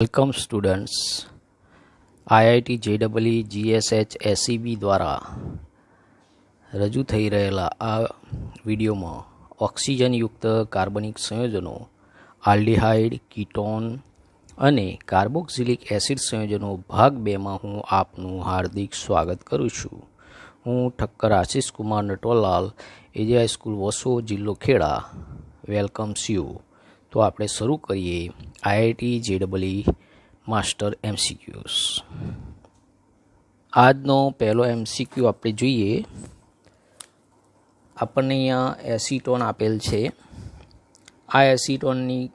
Welcome students. IIT JEE GSH SEB દ્વારા રજૂ થઈ રહેલા આ વિડીયોમાં ઓક્સિજનયુક્ત કાર્બનિક સંયોજનો, આલ્ડિહાઇડ, કીટોન અને કાર્બોક્સિલિક એસિડ સંયોજનો ભાગ 2માં હું આપનું હાર્દિક સ્વાગત કરું છું. હું ઠક્કર આશિષ કુમાર નટવરલાલ, એજીઆઈ સ્કૂલ વસો, જિલ્લો ખેડા, વેલકમ્સ યુ. તો આપણે શરૂ કરીએ આઈઆઈટી જેઈઈ માસ્ટર એમસીક્યુઝ. આજનો પહેલો એમસીક્યુ આપણે જોઈએ. આપણને અહીંયા એસીટોન આપેલ છે. આ એસીટોનની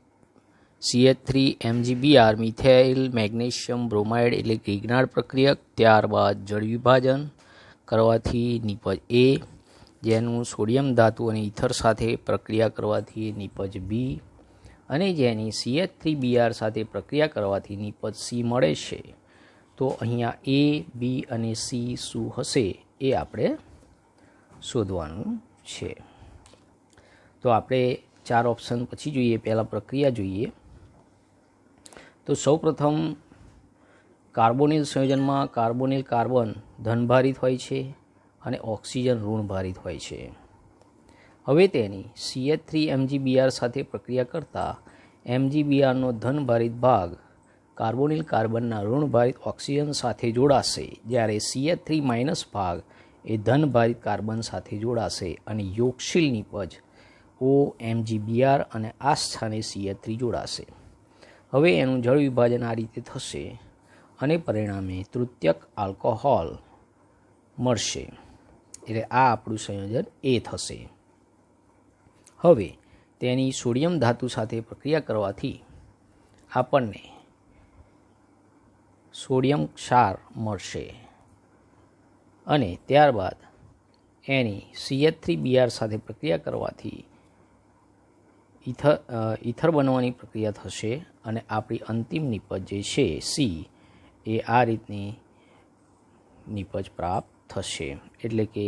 CH3 MgBr methyl magnesium bromide એટલે કે ઇગ્નાર્ડ પ્રક્રિયક, ત્યારબાદ જળ વિભાજન કરવાથી નિપજ A, જેનું સોડિયમ ધાતુ અને ઇથર સાથે પ્રક્રિયા કરવાથી નિપજ B, અને જેની CH3Br સાથે પ્રક્રિયા કરવાથી નિપજ C મળે છે. તો અહીંયા A, B અને C શું હશે એ આપણે શોધવાનું છે. તો આપણે 4 ઓપ્શન પછી જોઈએ. પહેલાં પ્રક્રિયા જોઈએ. તો સૌપ્રથમ કાર્બોનિલ સંયોજનમાં કાર્બોનિલ કાર્બન ધનભારિત હોય છે અને ઓક્સિજન ઋણભારિત હોય છે. હવે તેની CH3 MgBr સાથે પ્રક્રિયા કરતાં MgBrનો ધનભારિત ભાગ કાર્બોનિલ કાર્બનના ઋણભારિત ઓક્સિજન સાથે જોડાશે, જ્યારે CH3- ભાગ એ ધનભારિત કાર્બન સાથે જોડાશે અને યોગશીલ નિપજ OMgBr અને આ સ્થાને CH3 જોડાશે. હવે એનું જળ વિભાજન આ રીતે થશે અને પરિણામે તૃતીયક આલ્કોહોલ મળશે. એટલે આ આપણું સંયોજન A થશે. હવે તેની સોડિયમ ધાતુ સાથે પ્રક્રિયા કરવાથી આપણને સોડિયમ ક્ષાર મળશે અને ત્યારબાદ એની CH3Br સાથે પ્રક્રિયા કરવાથી ઇથર બનવાની પ્રક્રિયા થશે અને આપણી અંતિમ નિપજ જે છે C એ આ રીતની નિપજ પ્રાપ્ત થશે. એટલે કે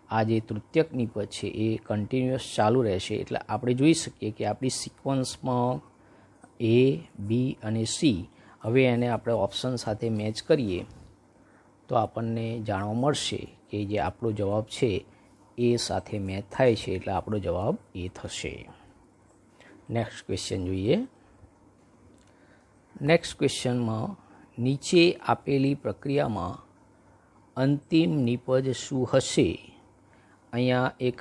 આ જે તૃતીયક નિપજ છે એ કન્ટિન્યુઅસ ચાલુ રહેશે. એટલે આપણે જોઈ શકીએ કે આપણી સિક્વન્સમાં A, B અને C, હવે એને આપણે ઓપ્શન સાથે મેચ કરીએ તો આપણને જાણવા મળશે કે જે આપણો જવાબ છે એ સાથે મેચ થાય છે, એટલે આપણો જવાબ A થશે. નેક્સ્ટ ક્વેશ્ચન જોઈએ. નેક્સ્ટ ક્વેશ્ચનમાં નીચે આપેલી પ્રક્રિયામાં અંતિમ નિપજ શું હશે? અહીંયા એક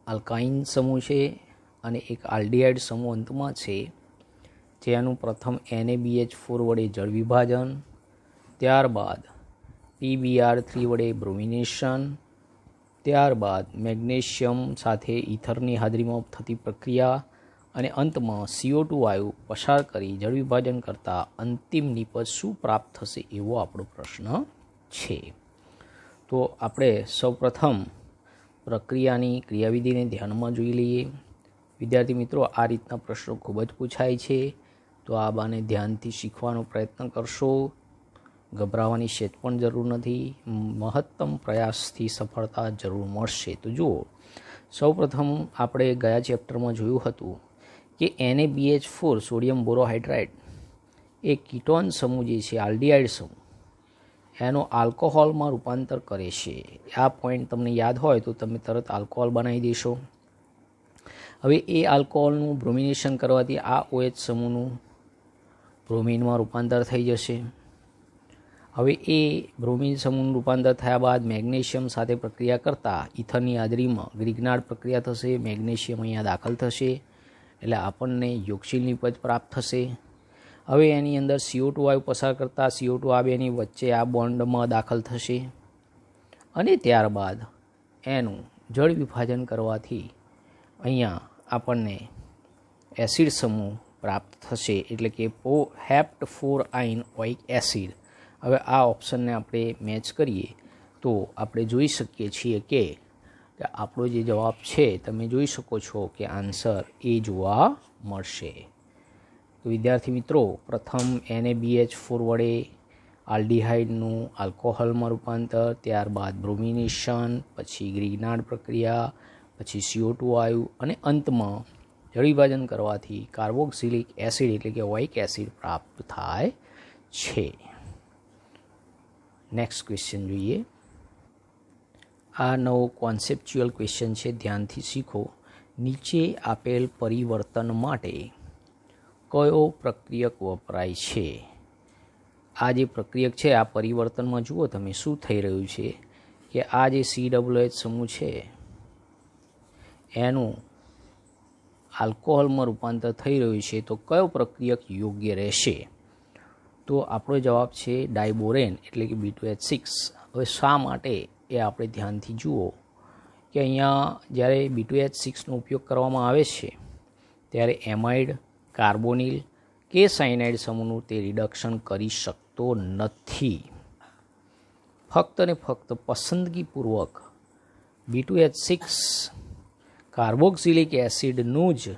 આલ્કાઇન સમૂહ છે અને એક આલ્ડિહાઇડ સમૂહ અંતમાં છે, જેનું પ્રથમ NaBH4 વડે જળ વિભાજન, ત્યારબાદ PBr3 વડે બ્રોમિનેશન, ત્યારબાદ મેગ્નેશિયમ સાથે ઇથરની હાજરીમાં થતી પ્રક્રિયા અને અંતમાં CO2 વાયુ પસાર કરી જળ વિભાજન કરતાં અંતિમ નિપજ શું પ્રાપ્ત થશે એવો આપણો પ્રશ્ન છે. તો આપણે સૌપ્રથમ પ્રક્રિયાની ક્રિયાવિધિને ધ્યાનમાં જોઈ લઈએ. વિદ્યાર્થી મિત્રો, આ રીતના પ્રશ્નો ખૂબ જ પૂછાય છે, તો આ બાને ધ્યાનથી શીખવાનો પ્રયત્ન કરશો. ગભરાવાની સેજ પણ જરૂર નથી. મહત્તમ પ્રયાસથી સફળતા જરૂર મળશે. તો જુઓ, સૌપ્રથમ આપણે ગયા ચેપ્ટરમાં જોયું હતું કે NaBH4 સોડિયમ બોરોહાઇડ્રાઇડ એ કીટોન સમૂહ જે છે, આલ્ડિહાઇડ સમૂહ, એનો આલ્કોહોલમાં રૂપાંતર કરે છે. આ પોઈન્ટ તમને યાદ હોય તો તમે તરત આલ્કોહોલ બનાવી દેશો. હવે એ આલ્કોહોલનું બ્રોમિનેશન કરવાથી આ OH સમૂહનું બ્રોમિનમાં રૂપાંતર થઈ જશે. હવે એ બ્રોમિન સમૂહનું રૂપાંતર થયા બાદ મેગ્નેશિયમ સાથે પ્રક્રિયા કરતાં ઇથરની હાજરીમાં ગ્રિગ્નાર્ડ પ્રક્રિયા થશે. મેગ્નેશિયમ અહીંયા દાખલ થશે એટલે આપણને યોગશીલ નિપજ પ્રાપ્ત થશે. હવે એની અંદર CO2 વાયુ પસાર કરતાં CO2 આ બેની વચ્ચે આ બોન્ડમાં દાખલ થશે અને ત્યારબાદ એનું જળ વિભાજન કરવાથી અહીંયા આપણને એસિડ સમૂહ પ્રાપ્ત થશે, એટલે કે HEPT4-ઓઇક એસિડ. હવે આ ઓપ્શનને આપણે મેચ કરીએ તો આપણે જોઈ શકીએ છીએ કે આપણો જે જવાબ છે તમે જોઈ શકો છો કે આન્સર એ જોવા મળશે. તો વિદ્યાર્થી મિત્રો, પ્રથમ NaBH4 વડે આલ્ડિહાઇડનું આલ્કોહોલમાં રૂપાંતર, ત્યારબાદ બ્રોમિનેશન, પછી ગ્રિગ્નાર્ડ પ્રક્રિયા, પછી CO2 વાયુ અને અંતમાં જળ વિભાજન કરવાથી કાર્બોક્સિલિક એસિડ એટલે કે ઓઇક એસિડ પ્રાપ્ત થાય છે. નેક્સ્ટ ક્વેશ્ચન જોઈએ. આ નવો કોન્સેપ્ચ્યુઅલ ક્વેશ્ચન છે, ધ્યાનથી શીખો. નીચે આપેલ પરિવર્તન માટે કયો પ્રક્રિયક વપરાય છે? આ જે પ્રક્રિયક છે, આ પરિવર્તનમાં જુઓ તમે શું થઈ રહ્યું છે કે આ જે COOH સમૂહ છે એનું આલ્કોહોલમાં રૂપાંતર થઈ રહ્યું છે. તો કયો પ્રક્રિયક યોગ્ય રહેશે? તો આપણો જવાબ છે ડાયબોરેન એટલે કે B2H6. હવે શા માટે એ આપણે ધ્યાનથી જુઓ કે અહીંયા જ્યારે B2H6નો ઉપયોગ કરવામાં આવે છે ત્યારે એમાઇડ, કાર્બોનિલ કે સાયનાઇડ સમૂહનું તે રિડક્શન કરી શકતો નથી. ફક્ત ને ફક્ત પસંદગીપૂર્વક B2H6 કાર્બોક્સિલિક એસિડનું જ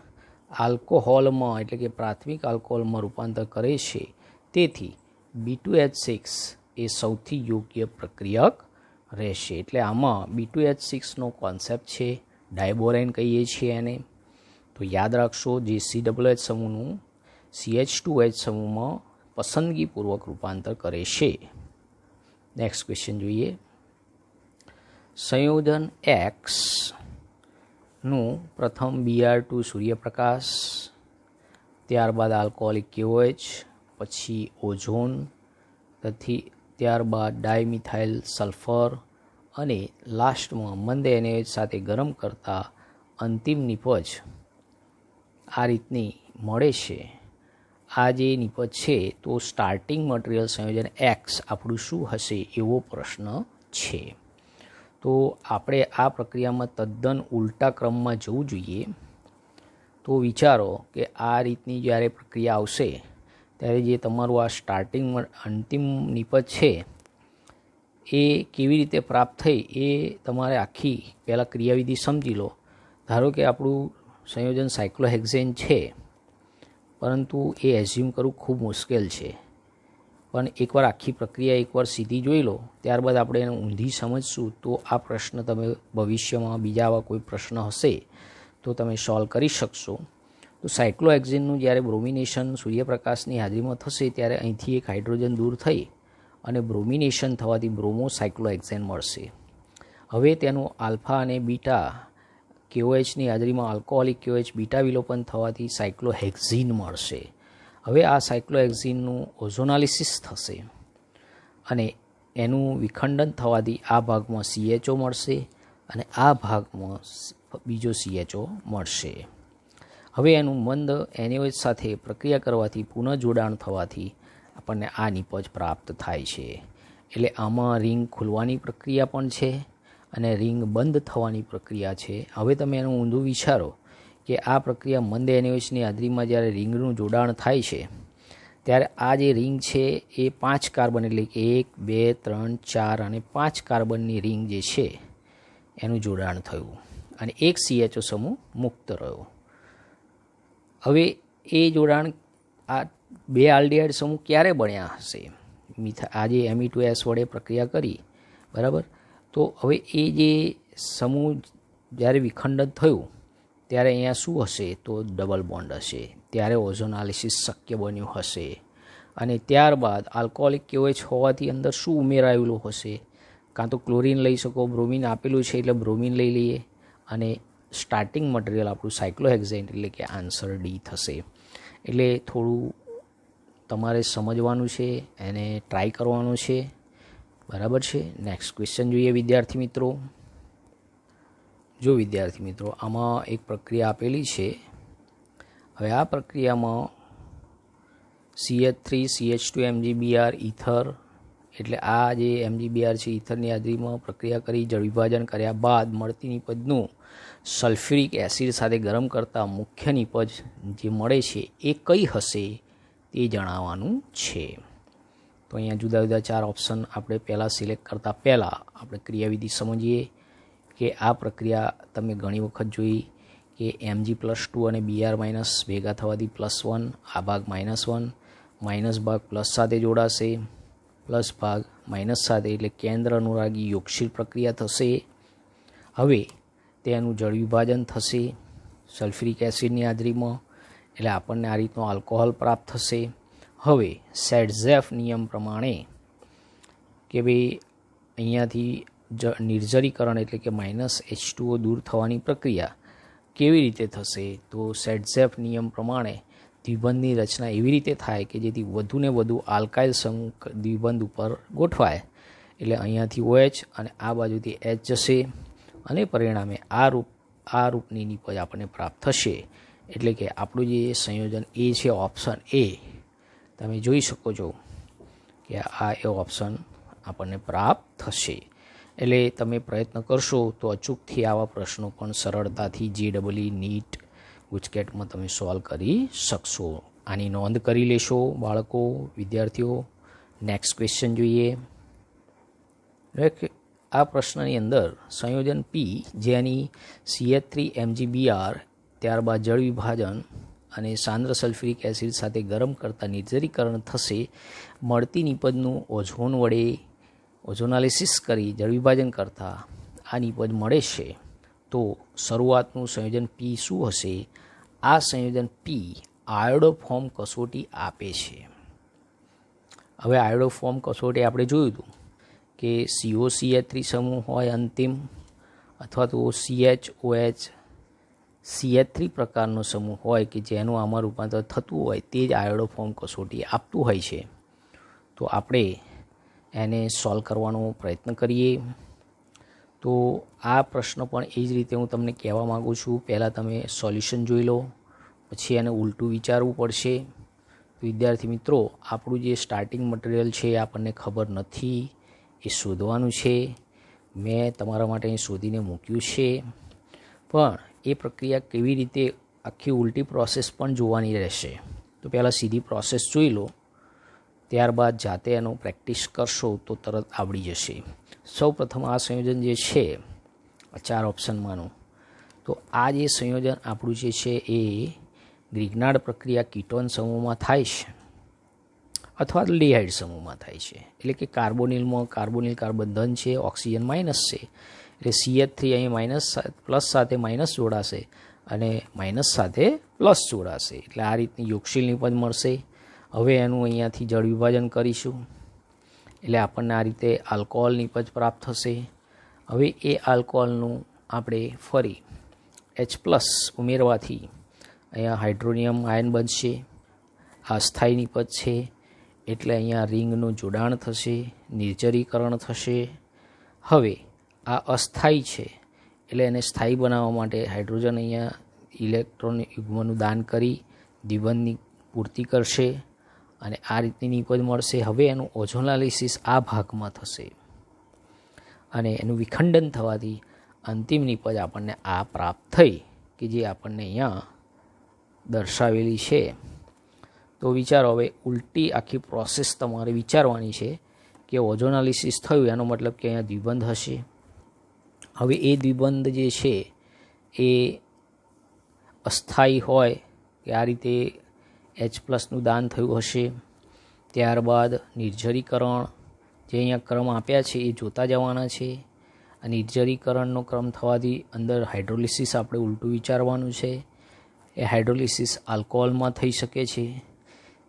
આલ્કોહોલમાં એટલે કે પ્રાથમિક આલ્કોહોલમાં રૂપાંતર કરે છે. તેથી B2H6 એ સૌથી યોગ્ય પ્રક્રિયક રહેશે. એટલે આમાં B2H6નો કોન્સેપ્ટ છે, ડાયબોરેન કહીએ છીએ એને. તો યાદ રાખશો, જે COOH સમૂહનું CH2H સમૂહમાં પસંદગીપૂર્વક રૂપાંતર કરે છે. નેક્સ્ટ ક્વેશ્ચન જોઈએ. સંયોજન X નું પ્રથમ Br2 સૂર્યપ્રકાશ, ત્યારબાદ આલ્કોહોલિક KOH, પછી ઓઝોન, ત્યારબાદ ડાયમિથાઇલ સલ્ફર અને લાસ્ટમાં મંદ NaOH સાથે ગરમ કરતા અંતિમ નિપજ આ રીતની મળે છે. આ જે નિપજ છે તો સ્ટાર્ટિંગ મટીરિયલ સંયોજન X આપણું શું હશે એવો પ્રશ્ન છે. તો આપણે આ પ્રક્રિયામાં તદ્દન ઉલટા ક્રમમાં જવું જોઈએ. તો વિચારો કે આ રીતની જ્યારે પ્રક્રિયા આવશે ત્યારે જે તમારું આ સ્ટાર્ટિંગ અંતિમ નિપજ છે એ કેવી રીતે પ્રાપ્ત થઈ એ તમારે આખી પહેલાં ક્રિયાવિધિ સમજી લો. ધારો કે આપણું સંયોજન સાયક્લોહેક્ઝેન છે, પરંતુ એ એઝ્યુમ કરવું ખૂબ મુશ્કેલ છે. પણ એકવાર આખી પ્રક્રિયા એકવાર સીધી જોઈ લો, ત્યારબાદ આપણે એને ઊંધી સમજશું તો આ પ્રશ્ન તમે ભવિષ્યમાં બીજા આવા કોઈ પ્રશ્ન હશે તો તમે સોલ્વ કરી શકશો. તો સાયક્લોહેક્ઝેનનું જ્યારે બ્રોમિનેશન સૂર્યપ્રકાશની હાજરીમાં થશે ત્યારે અહીંથી એક હાઇડ્રોજન દૂર થઈ અને બ્રોમિનેશન થવાથી બ્રોમો સાયક્લોહેક્ઝેન મળશે. હવે તેનું આલ્ફા અને બીટા KOHની હાજરીમાં આલ્કોહોલિક KOH બીટા વિલોપન થવાથી સાયક્લોહેક્ઝીન મળશે. હવે આ સાયક્લોહેક્ઝીનનું ઓઝોનાલિસિસ થશે અને એનું વિખંડન થવાથી આ ભાગમાં CHO મળશે અને આ ભાગમાં બીજો CHO મળશે. હવે એનું મંદ NaOH સાથે પ્રક્રિયા કરવાથી પુનઃ જોડાણ થવાથી આપણને આ નિપજ પ્રાપ્ત થાય છે. એટલે આમાં રિંગ ખુલવાની પ્રક્રિયા પણ છે અને રિંગ બંધ થવાની પ્રક્રિયા છે. હવે તમે એનું ઊંધું વિચારો કે આ પ્રક્રિયા મંદ NaOHની હાજરીમાં જ્યારે રિંગનું જોડાણ થાય છે ત્યારે આ જે રિંગ છે એ 5 કાર્બન એટલે કે 1, 2, 3, 4 અને 5 કાર્બનની રિંગ જે છે એનું જોડાણ થયું અને એક CHO સમૂહ મુક્ત રહ્યો. હવે એ જોડાણ આ 2 આલ્ડિહાઇડ સમૂહ ક્યારે બન્યા હશે? આજે Me2S વડે પ્રક્રિયા કરી, બરાબર. તો હવે એ જે સમૂહ જ્યારે વિખંડન થયું ત્યારે અહીંયા શું હશે? તો ડબલ બોન્ડ હશે. ત્યારે ઓઝોનાલિસિસ શક્ય બન્યું હશે. અને ત્યારબાદ આલ્કોહોલિક KOH હોવાથી અંદર શું ઉમેરાયેલું હશે? કાં તો ક્લોરિન લઈ શકો, બ્રોમિન આપેલું છે એટલે બ્રોમિન લઈ લઈએ અને સ્ટાર્ટિંગ મટીરિયલ આપણું સાયક્લોહેક્ઝેન એટલે કે આન્સર ડી થશે. એટલે થોડું તમારે સમજવાનું છે, એને ટ્રાય કરવાનું છે, બરાબર છે. નેક્સ્ટ ક્વેશ્ચન જોઈએ વિદ્યાર્થી મિત્રો. જો વિદ્યાર્થી મિત્રો, આમાં એક પ્રક્રિયા આપેલી છે. હવે આ પ્રક્રિયામાં CH3 CH2 MgBr ઇથર એટલે આ જે MgBr છે ઇથરની હાજરીમાં પ્રક્રિયા કરી જળ વિભાજન કર્યા બાદ મળતી નિપજનું સલ્ફ્યુરિક એસિડ સાથે ગરમ કરતાં મુખ્ય નિપજ જે મળે છે એ કઈ હશે તે જણાવવાનું છે. તો અહીંયા જુદા જુદા 4 ઓપ્શન આપણે પહેલાં સિલેક્ટ કરતાં પહેલાં આપણે ક્રિયાવિધિ સમજીએ કે આ પ્રક્રિયા તમે ઘણી વખત જોઈ કે Mg+2 અને Br- ભેગા થવાથી +1, આ ભાગ -1, માઇનસ ભાગ પ્લસ સાથે જોડાશે, પ્લસ ભાગ માઇનસ સાથે, એટલે કેન્દ્ર અનુરાગી યોગશીલ પ્રક્રિયા થશે. હવે તેનું જળ વિભાજન થશે સલ્ફ્યુરિક એસિડની હાજરીમાં, એટલે આપણને આ રીતનો આલ્કોહોલ પ્રાપ્ત થશે. હવે સેડઝેફ નિયમ પ્રમાણે કે ભાઈ અહીંયાથી નિર્જરીકરણ એટલે કે -H2O દૂર થવાની પ્રક્રિયા કેવી રીતે થશે? તો સેડઝેફ નિયમ પ્રમાણે દ્વિબંધની રચના એવી રીતે થાય કે જેથી વધુને વધુ આલ્કાઇલ સમૂહ દ્વિબંધ ઉપર ગોઠવાય. એટલે અહીંયાથી OH અને આ બાજુથી H જશે અને પરિણામે આ રૂપની નિપજ આપણને પ્રાપ્ત થશે. એટલે કે આપણું જે સંયોજન એ છે, ઓપ્શન એ, તમે જોઈ શકો છો કે આ એ ઓપ્શન આપણને પ્રાપ્ત થશે. એટલે તમે પ્રયત્ન કરશો તો અચૂકથી આવા પ્રશ્નો પણ સરળતાથી JEE નીટ ગુજકેટમાં તમે સોલ્વ કરી શકશો. આની નોંધ કરી લેશો બાળકો, વિદ્યાર્થીઓ. નેક્સ્ટ ક્વેશ્ચન જોઈએ. આ પ્રશ્નની અંદર સંયોજન P જેની CH3MgBr ત્યારબાદ જળ વિભાજન અને સાંદ્ર સલ્ફ્યુરિક એસિડ સાથે ગરમ કરતાં નિર્જરીકરણ થશે. મળતી નિપજનું ઓઝોન વડે ઓઝોનાલિસિસ કરી જળ વિભાજન કરતાં આ નિપજ મળે છે. તો શરૂઆતનું સંયોજન P શું હશે? આ સંયોજન P આયોડોફોર્મ કસોટી આપે છે. હવે આયોડોફોર્મ કસોટી આપણે જોયું હતું કે COCH3 સમૂહ હોય અંતિમ, અથવા તો CHOH CH3 પ્રકારનો સમૂહ હોય કે જેનું આમાં રૂપાંતર થતું હોય તે જ આયોડોફોર્મ કસોટી આપતું હોય છે. તો આપણે એને સોલ્વ કરવાનો પ્રયત્ન કરીએ. તો આ પ્રશ્ન પણ એ જ રીતે હું તમને કહેવા માગું છું. પહેલાં તમે સોલ્યુશન જોઈ લો, પછી એને ઉલટું વિચારવું પડશે. વિદ્યાર્થી મિત્રો, આપણું જે સ્ટાર્ટિંગ મટીરિયલ છે એ આપણને ખબર નથી, એ શોધવાનું છે. મેં તમારા માટે અહીં શોધીને મૂક્યું છે, પણ એ પ્રક્રિયા કેવી રીતે આખી ઉલટી પ્રોસેસ પણ જોવાની રહેશે. તો પહેલાં સીધી પ્રોસેસ જોઈ લો, ત્યારબાદ જાતે એનો પ્રેક્ટિસ કરશો તો તરત આવડી જશે. સૌ પ્રથમ આ સંયોજન જે છે 4 ઓપ્શનમાંનું, તો આ જે સંયોજન આપણું જે છે એ ગ્રિગ્નાર્ડ પ્રક્રિયા કીટોન સમૂહમાં થાય છે અથવા લિહાઇડ સમૂહમાં થાય છે. એટલે કે કાર્બોનિલમાં કાર્બોનિલ કાર્બન ધન છે, ઓક્સિજન માઇનસ છે. એટલે CH3 અહીં પ્લસ સાથે માઇનસ જોડાશે અને માઇનસ સાથે પ્લસ જોડાશે. એટલે આ રીતની યોગશીલ નિપજ મળશે. હવે એનું અહીંયાથી જળ વિભાજન કરીશું એટલે આપણને આ રીતે આલ્કોહોલ નિપજ પ્રાપ્ત થશે. હવે એ આલ્કોહોલનું આપણે ફરી H+ ઉમેરવાથી અહીંયા હાઇડ્રોનિયમ આયન બનશે. આ અસ્થાયી નિપજ છે એટલે અહીંયા રિંગનું જોડાણ થશે, નિર્જરીકરણ થશે. હવે આ અસ્થાયી છે એટલે એને સ્થાયી બનાવવા માટે હાઇડ્રોજન અહીંયા ઇલેક્ટ્રોન યુગ્મનું દાન કરી દ્વિબંધની પૂર્તિ કરશે અને આ રીતની નિપજ મળશે. હવે એનું ઓઝોનાલિસિસ આ ભાગમાં થશે અને એનું વિખંડન થવાથી અંતિમ નિપજ આપણને આ પ્રાપ્ત થઈ કે જે આપણને અહીંયા દર્શાવેલી છે. તો વિચારો, હવે ઉલટી આખી પ્રોસેસ તમારે વિચારવાની છે કે ઓઝોનાલિસિસ થયું એનો મતલબ કે અહીંયા દ્વિબંધ હશે. હવે એ દ્વિબંધ જે છે એ અસ્થાયી હોય કે આ રીતે H+નું દાન થયું હશે. ત્યારબાદ નિર્જરીકરણ જે અહીંયા ક્રમ આપ્યા છે એ જોતા જવાના છે. આ નિર્જરીકરણનો ક્રમ થવાથી અંદર હાઇડ્રોલિસિસ આપણે ઉલટું વિચારવાનું છે. એ હાઇડ્રોલિસિસ આલ્કોહોલમાં થઈ શકે છે.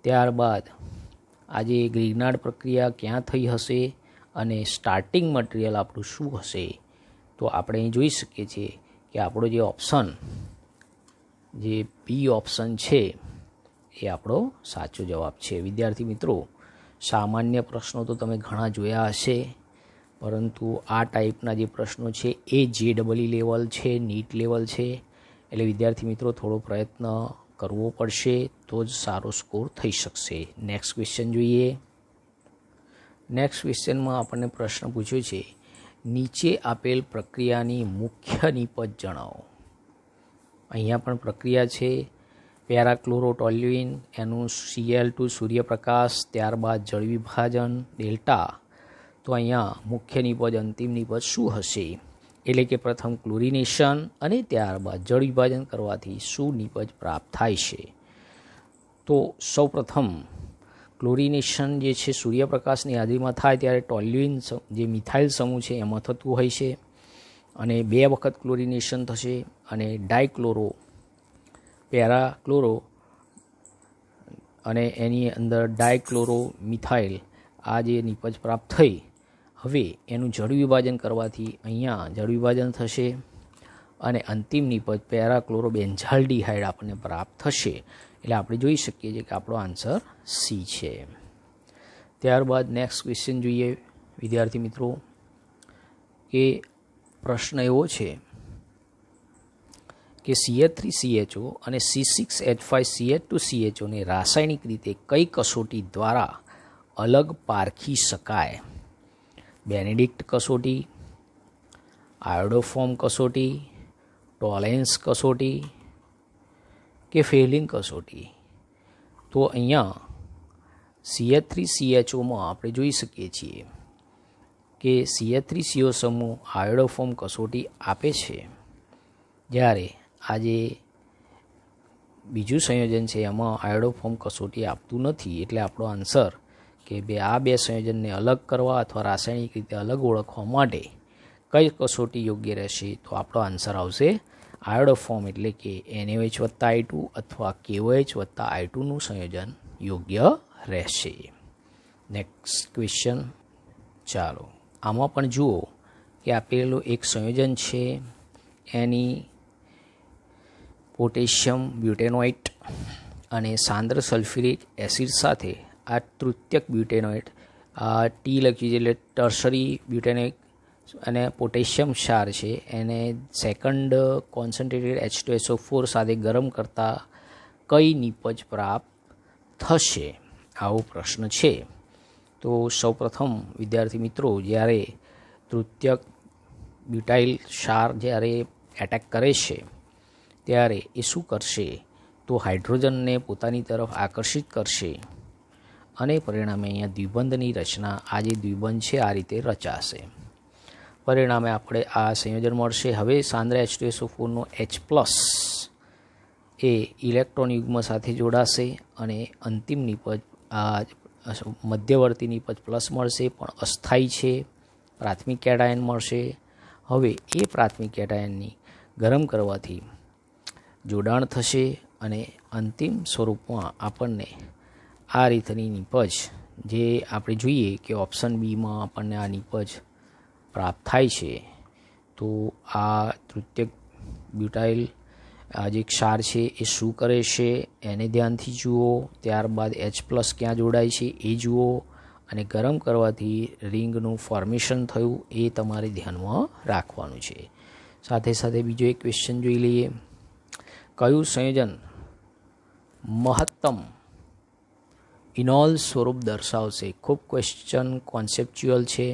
ત્યારબાદ આજે ગ્રિગ્નાર્ડ પ્રક્રિયા ક્યાં થઈ હશે અને સ્ટાર્ટિંગ મટીરિયલ આપણું શું હશે? તો આપણે અહીં જોઈ શકીએ છીએ કે આપણો જે ઓપ્શન જે બી ઓપ્શન છે એ આપણો સાચો જવાબ છે. વિદ્યાર્થી મિત્રો, સામાન્ય પ્રશ્નો તો તમે ઘણા જોયા હશે, પરંતુ આ ટાઈપના જે પ્રશ્નો છે એ JEE લેવલ છે, નીટ લેવલ છે. એટલે વિદ્યાર્થી મિત્રો થોડો પ્રયત્ન કરવો પડશે તો જ સારો સ્કોર થઈ શકશે. નેક્સ્ટ ક્વેશ્ચન જોઈએ. નેક્સ્ટ ક્વેશ્ચનમાં આપણને પ્રશ્ન પૂછ્યો છે, નીચે આપેલ પ્રક્રિયાની મુખ્ય નિપજ જણાવો. અહીંયા પણ પ્રક્રિયા છે પેરાક્લોરોટોલ્યુઇન, એનું Cl2 સૂર્યપ્રકાશ, ત્યારબાદ જળ વિભાજન ડેલ્ટા. તો અહીંયા મુખ્ય નિપજ અંતિમ નિપજ શું હશે? એટલે કે પ્રથમ ક્લોરિનેશન અને ત્યારબાદ જળ વિભાજન કરવાથી શું નિપજ પ્રાપ્ત થાય છે? તો સૌપ્રથમ ક્લોરિનેશન જે છે સૂર્યપ્રકાશની હાજરીમાં થાય ત્યારે ટોલ્યુઇન જે મિથાઇલ સમૂહ છે એમાં થતું હોય છે અને 2 વખત ક્લોરિનેશન થશે અને ડાયક્લોરો પેરાક્લોરો અને એની અંદર ડાયક્લોરો મિથાઇલ આ જે નિપજ પ્રાપ્ત થઈ, હવે એનું જળ વિભાજન કરવાથી અહીંયા જળ વિભાજન થશે અને અંતિમ નિપજ પેરાક્લોરોબેન્ઝાલ્ડિહાઇડ આપણને પ્રાપ્ત થશે. એટલે આપણે જોઈ શકીએ છીએ કે આપણો આન્સર સી છે. ત્યારબાદ નેક્સ્ટ ક્વેશ્ચન જોઈએ વિદ્યાર્થી મિત્રો, કે પ્રશ્ન એવો છે કે CH3CHO અને C6H5CH2CHO ને રાસાયણિક રીતે કઈ કસોટી દ્વારા અલગ પારખી શકાય? બેનેડિક્ટ કસોટી, આયોડોફોર્મ કસોટી, ટોલેન્સ કસોટી કે ફેલિંગ કસોટી? તો અહીંયા CH3CHOમાં આપણે જોઈ શકીએ છીએ કે CH3CO સમૂહ આયોડોફોર્મ કસોટી આપે છે, જ્યારે આ જે બીજું સંયોજન છે એમાં આયોડોફોર્મ કસોટી આપતું નથી. એટલે આપણો આન્સર કે આ બે સંયોજનને અલગ કરવા અથવા રાસાયણિક રીતે અલગ ઓળખવા માટે કઈ કસોટી યોગ્ય રહેશે? તો આપણો આન્સર આવશે આયોડોફોર્મ, એટલે કે NaOH+I2 અથવા KOH+I2નું સંયોજન યોગ્ય રહેશે. નેક્સ્ટ ક્વેશ્ચન, ચાલો આમાં પણ જુઓ કે આપેલું એક સંયોજન છે, એની પોટેશિયમ બ્યુટેનોઇટ અને સાંદ્ર સલ્ફ્યુરિક એસિડ સાથે આ તૃતીયક બ્યુટેનોઇટ ટી લખ્યું છે એટલે ટર્શરી બ્યુટેનોઇક અને પોટેશિયમ ક્ષાર છે, એને સેકન્ડ કોન્સન્ટ્રેટેડ H2SO4 સાથે ગરમ કરતાં કઈ નિપજ પ્રાપ્ત થશે? આવો પ્રશ્ન છે. તો સૌપ્રથમ વિદ્યાર્થી મિત્રો, જ્યારે તૃતીયક બ્યુટાઇલ ક્ષાર જ્યારે એટેક કરે છે ત્યારે એ શું કરશે? તો હાઇડ્રોજનને પોતાની તરફ આકર્ષિત કરશે અને પરિણામે અહીંયા દ્વિબંધની રચના, આ જે દ્વિબંધ છે આ રીતે રચાશે. પરિણામે આપણે આ સંયોજન મળશે. હવે સાંદ્ર H2SO4નો H+ એ ઇલેક્ટ્રોન યુગ્મ સાથે જોડાશે અને અંતિમ નિપજ મધ્યવર્તી નિપજ પ્લસ મળશે, પણ અસ્થાયી છે. પ્રાથમિક કેટાયન મળશે. હવે એ પ્રાથમિક કેટાયનની ગરમ કરવાથી જોડાણ થશે અને અંતિમ સ્વરૂપમાં આપણને આ રીતની નિપજ, જે આપણે જોઈએ કે ઓપ્શન બીમાં આપણને આ નિપજ પ્રાપ્ત થાય છે. તો આ તૃતીયક બ્યુટાઇલ જે ક્ષાર છે એ શું કરે છે એને ધ્યાનથી જુઓ. ત્યારબાદ H+ ક્યાં જોડાય છે એ જુઓ અને ગરમ કરવાથી રિંગનું ફોર્મેશન થયું એ તમારે ધ્યાનમાં રાખવાનું છે. સાથે સાથે બીજો એક ક્વેશ્ચન જોઈ લઈએ. કયું સંયોજન મહત્તમ ઇનોલ સ્વરૂપ દર્શાવશે? ખૂબ ક્વેશ્ચન કોન્સેપ્ચ્યુઅલ છે.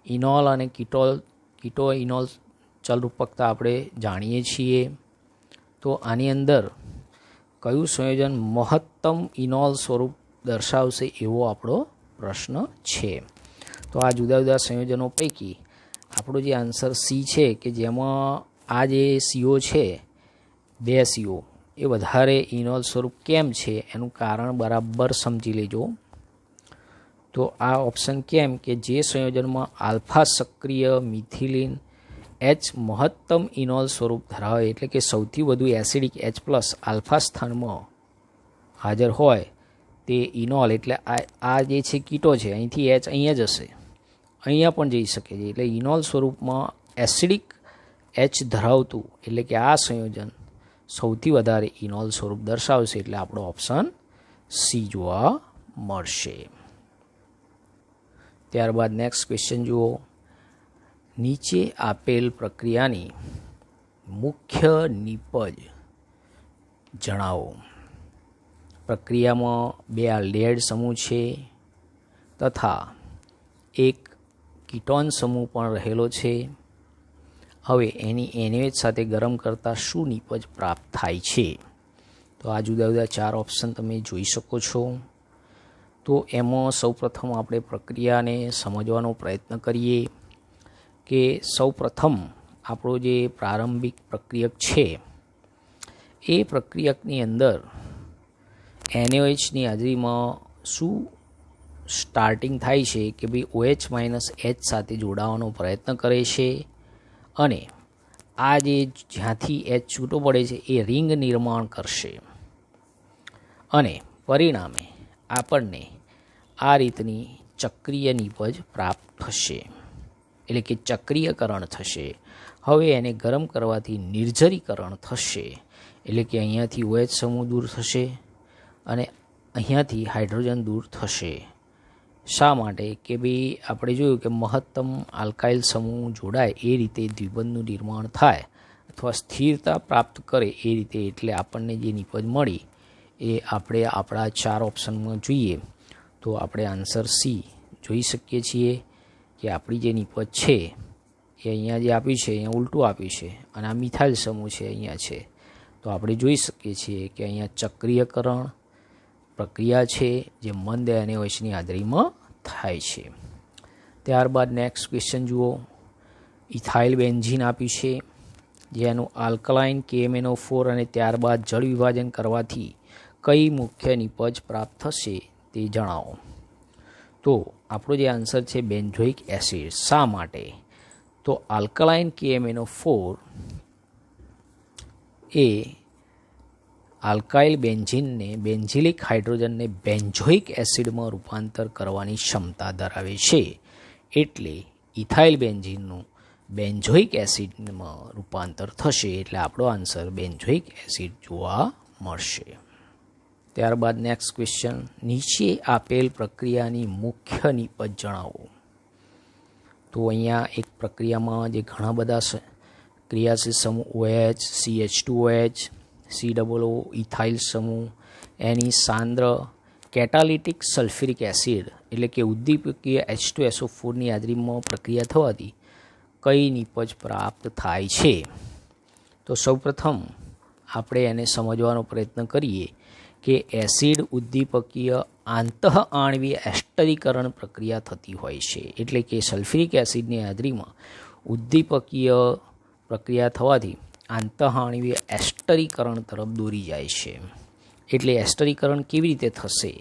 ઇનોલ અને કીટો ઇનોલ ચલરૂપકતા આપણે જાણીએ છીએ. તો આની અંદર કયું સંયોજન મહત્તમ ઇનોલ સ્વરૂપ દર્શાવશે એવો આપણો પ્રશ્ન છે. તો આ જુદા જુદા સંયોજનો પૈકી આપણો જે આન્સર સી છે, કે જેમાં આ જે CO છે, બે CO એ વધારે ઇનોલ સ્વરૂપ કેમ છે એનું કારણ બરાબર સમજી લેજો. તો આ ઓપ્શન કેમ, કે જે સંયોજનમાં આલ્ફા સક્રિય મિથિલિન H મહત્તમ ઇનોલ સ્વરૂપ ધરાવે, એટલે કે સૌથી વધુ એસિડિક H+ આલ્ફા સ્થાનમાં હાજર હોય તે ઇનોલ, એટલે આ જે છે કીટો છે, અહીંથી H અહીંયા જશે, અહીંયા પણ જઈ શકે છે. એટલે ઇનોલ સ્વરૂપમાં એસિડિક H ધરાવતું, એટલે કે આ સંયોજન સૌથી વધારે ઇનોલ સ્વરૂપ દર્શાવશે. એટલે આપણો ઓપ્શન સી જોવા મળશે. ત્યારબાદ નેક્સ્ટ ક્વેશ્ચન જુઓ. નીચે આપેલ પ્રક્રિયાની મુખ્ય નિપજ જણાવો. પ્રક્રિયામાં બે આલ્ડિહાઇડ સમૂહ છે તથા એક કીટોન સમૂહ પણ રહેલો છે. હવે એની NaOH સાથે ગરમ કરતાં શું નિપજ પ્રાપ્ત થાય છે? તો આ જુદા જુદા ચાર ઓપ્શન તમે જોઈ શકો છો. તો એમાં સૌપ્રથમ આપણે પ્રક્રિયાને સમજવાનો પ્રયત્ન કરીએ કે સૌપ્રથમ આપણો જે પ્રારંભિક પ્રક્રિયક છે એ પ્રક્રિયકની અંદર NaOHની હાજરીમાં શું સ્ટાર્ટિંગ થાય છે કે ભાઈ OH- H સાથે જોડાવાનો પ્રયત્ન કરે છે અને આ જે જ્યાંથી એચ છૂટો પડે છે એ રિંગ નિર્માણ કરશે અને પરિણામે આપણને આ રીતની ચક્રીય નિપજ પ્રાપ્ત થશે, એટલે કે ચક્રીયકરણ થશે. હવે એને ગરમ કરવાથી નિર્જરીકરણ થશે, એટલે કે અહીંયાથી OH સમૂહ દૂર થશે અને અહીંયાથી હાઇડ્રોજન દૂર થશે. શા માટે કે ભાઈ આપણે જોયું કે મહત્તમ આલ્કાઇલ સમૂહ જોડાય એ રીતે દ્વિબંધનું નિર્માણ થાય અથવા સ્થિરતા પ્રાપ્ત કરે એ રીતે. એટલે આપણને જે નિપજ મળી એ આપણે આપણા 4 ઓપ્શનમાં જોઈએ તો આપણે આન્સર સી જોઈ શકીએ છીએ કે આપણી જે નિપજ છે એ અહીંયા જે આપ્યું છે અહીંયા ઉલટું આપ્યું છે અને આ મિથાઇલ સમૂહ છે અહીંયા છે. તો આપણે જોઈ શકીએ છીએ કે અહીંયા ચક્રીયકરણ પ્રક્રિયા છે જે મંદ NaOHની હાજરીમાં થાય છે. ત્યારબાદ નેક્સ્ટ ક્વેશ્ચન જુઓ. ઇથાઇલ બેન્ઝીન આપ્યું છે જેનું આલ્કલાઇન KMnO4 અને ત્યારબાદ જળ વિભાજન કરવાથી કઈ મુખ્ય નિપજ પ્રાપ્ત થશે તે જણાવો. તો આપણો જે આન્સર છે બેન્ઝોઇક એસિડ. શા માટે? તો આલ્કલાઇન KMnO4 એ આલ્કાઇલ બેન્ઝીનને બેન્ઝિલિક હાઇડ્રોજનને બેન્ઝોઇક એસિડમાં રૂપાંતર કરવાની ક્ષમતા ધરાવે છે. એટલે ઇથાઇલ બેન્ઝીનનું બેન્ઝોઇક એસિડમાં રૂપાંતર થશે. એટલે આપણો આન્સર બેન્ઝોઇક એસિડ જોવા મળશે. ત્યારબાદ નેક્સ્ટ ક્વેશ્ચન. નીચે આપેલ પ્રક્રિયાની મુખ્ય નિપજ જણાવો. તો અહીંયા એક પ્રક્રિયામાં જે ઘણા બધા ક્રિયાશીલ સમૂહ OH, CH2OH, COO, ઇથાઇલ સમૂહ, એની સાંદ્ર કેટાલિટિક સલ્ફ્યુરિક એસિડ એટલે કે ઉદ્દીપકીય H2SO4ની હાજરીમાં પ્રક્રિયા થવાથી કઈ નિપજ પ્રાપ્ત થાય છે. તો સૌપ્રથમ આપણે એને સમજવાનો પ્રયત્ન કરીએ કે એસિડ ઉદ્દીપકીય આંતઃઆણવીય એસ્ટરીકરણ પ્રક્રિયા થતી હોય છે. એટલે કે સલ્ફ્યુરિક એસિડની હાજરીમાં ઉદ્દીપકીય પ્રક્રિયા થવાથી આંતઃઆણવીય એસ્ટરીકરણ તરફ દોરી જાય છે. એટલે એસ્ટરીકરણ કેવી રીતે થશે?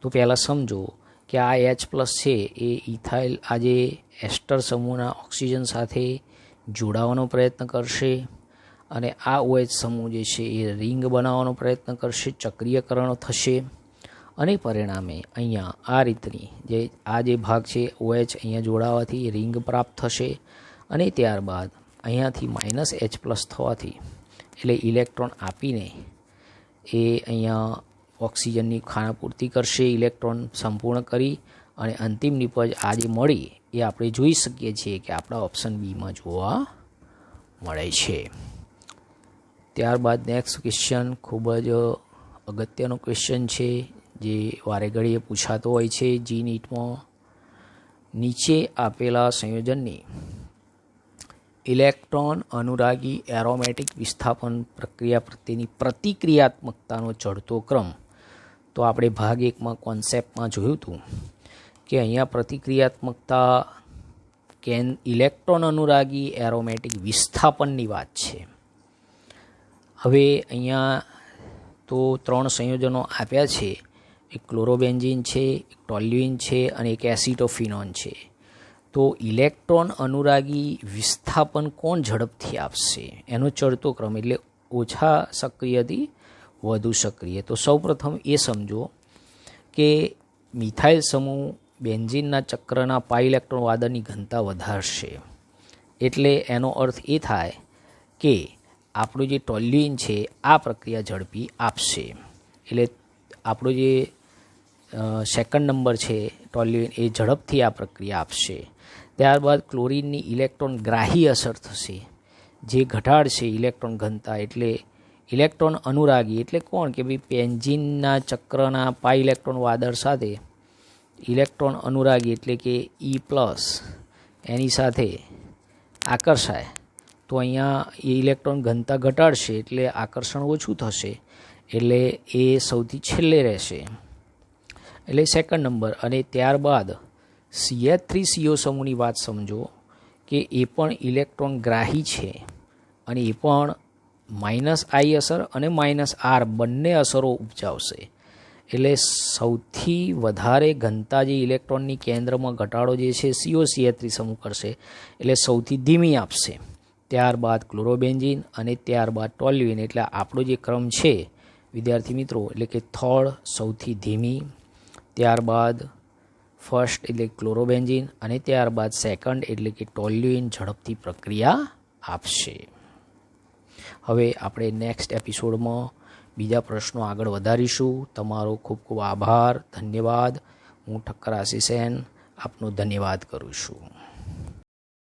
તો પહેલાં સમજો કે આ H+ છે એ ઇથાઇલ આજે એસ્ટર સમૂહના ઓક્સિજન સાથે જોડાવાનો પ્રયત્ન કરશે અને આ OH સમૂહ જે છે એ રિંગ બનાવવાનો પ્રયત્ન કરશે, ચક્રીયકરણ થશે અને પરિણામે અહીંયા આ રીતની જે ભાગ છે OH અહીંયા જોડાવાથી રિંગ પ્રાપ્ત થશે અને ત્યારબાદ અહીંયાથી -H+ થવાથી એટલે ઇલેક્ટ્રોન આપીને એ અહીંયા ઓક્સિજનની ખાનાપૂર્તિ કરશે, ઇલેક્ટ્રોન સંપૂર્ણ કરી અને અંતિમ નિપજ આ જે મળી એ આપણે જોઈ શકીએ છીએ કે આપણા ઓપ્શન બીમાં જોવા મળે છે. ત્યારબાદ નેક્સ્ટ ક્વેશ્ચન ખૂબ જ અગત્યનો ક્વેશ્ચન છે જે વારે ઘડીએ પૂછાતો હોય છે જી નીટમાં. નીચે આપેલા સંયોજનની ઇલેક્ટ્રોન અનુરાગી એરોમેટિક વિસ્થાપન પ્રક્રિયા પ્રત્યેની પ્રતિક્રિયાત્મકતાનો ચડતો ક્રમ. તો આપણે ભાગ 1માં કોન્સેપ્ટમાં જોયું હતું કે અહીંયા પ્રતિક્રિયાત્મકતા ઇલેક્ટ્રોન અનુરાગી એરોમેટિક વિસ્થાપનની વાત છે. હવે અહીંયા તો 3 સંયોજનો આપ્યા છે. એક ક્લોરોબેન્ઝીન છે, એક ટોલ્યુઇન છે અને એક એસિટોફિનોન છે. તો ઇલેક્ટ્રોન અનુરાગી વિસ્થાપન કોણ ઝડપથી આપશે? એનો ચડતો ક્રમ એટલે ઓછા સક્રિયથી વધુ સક્રિય. તો સૌપ્રથમ એ સમજો કે મિથાઇલ સમૂહ બેન્ઝીનના ચક્રના પાઈ ઇલેક્ટ્રોન વાદળની ઘનતા વધારશે. એટલે એનો અર્થ એ થાય કે આપણું જે ટોલ્યુઇન છે આ પ્રક્રિયા ઝડપી આપશે. એટલે આપણો જે સેકન્ડ નંબર છે ટોલ્યુઇન એ ઝડપથી આ પ્રક્રિયા આપશે. ત્યારબાદ ક્લોરીનની ઇલેક્ટ્રોન ગ્રાહી અસર થશે જે ઘટાડશે ઇલેક્ટ્રોન ઘનતા. એટલે ઇલેક્ટ્રોન અનુરાગી એટલે કોણ કે ભાઈ બેન્ઝીનના ચક્રના પાઈ ઇલેક્ટ્રોન વાદળ સાથે ઇલેક્ટ્રોન અનુરાગી એટલે કે E+ એની સાથે આકર્ષાય તો અહીંયા એ ઇલેક્ટ્રોન ઘનતા ઘટાડશે એટલે આકર્ષણ ઓછું થશે એટલે એ સૌથી છેલ્લે રહેશે એટલે સેકન્ડ નંબર. અને ત્યારબાદ CH3CO સમૂહની વાત સમજો કે એ પણ ઇલેક્ટ્રોન ગ્રાહી છે અને એ પણ -I અસર અને -R બંને અસરો ઉપજાવશે. એટલે સૌથી વધારે ઘનતા જે ઇલેક્ટ્રોનની કેન્દ્રમાં ઘટાડો જે છે COCH3 સમૂહ કરશે એટલે સૌથી ધીમી આપશે. ત્યારબાદ ક્લોરોબેન્ઝીન અને ત્યારબાદ ટોલ્યુઇન. એટલે આપણો જે ક્રમ છે વિદ્યાર્થી મિત્રો, એટલે કે થર્ડ સૌથી ધીમી, ત્યારબાદ ફર્સ્ટ એટલે ક્લોરોબેન્ઝીન અને ત્યારબાદ સેકન્ડ એટલે કે ટોલ્યુઇન ઝડપથી પ્રક્રિયા આપશે. હવે આપણે નેક્સ્ટ એપિસોડમાં બીજા પ્રશ્નો આગળ વધારીશું. તમારો ખૂબ ખૂબ આભાર, ધન્યવાદ. હું ઠક્કર આશિષ સેન આપનો ધન્યવાદ કરું છું.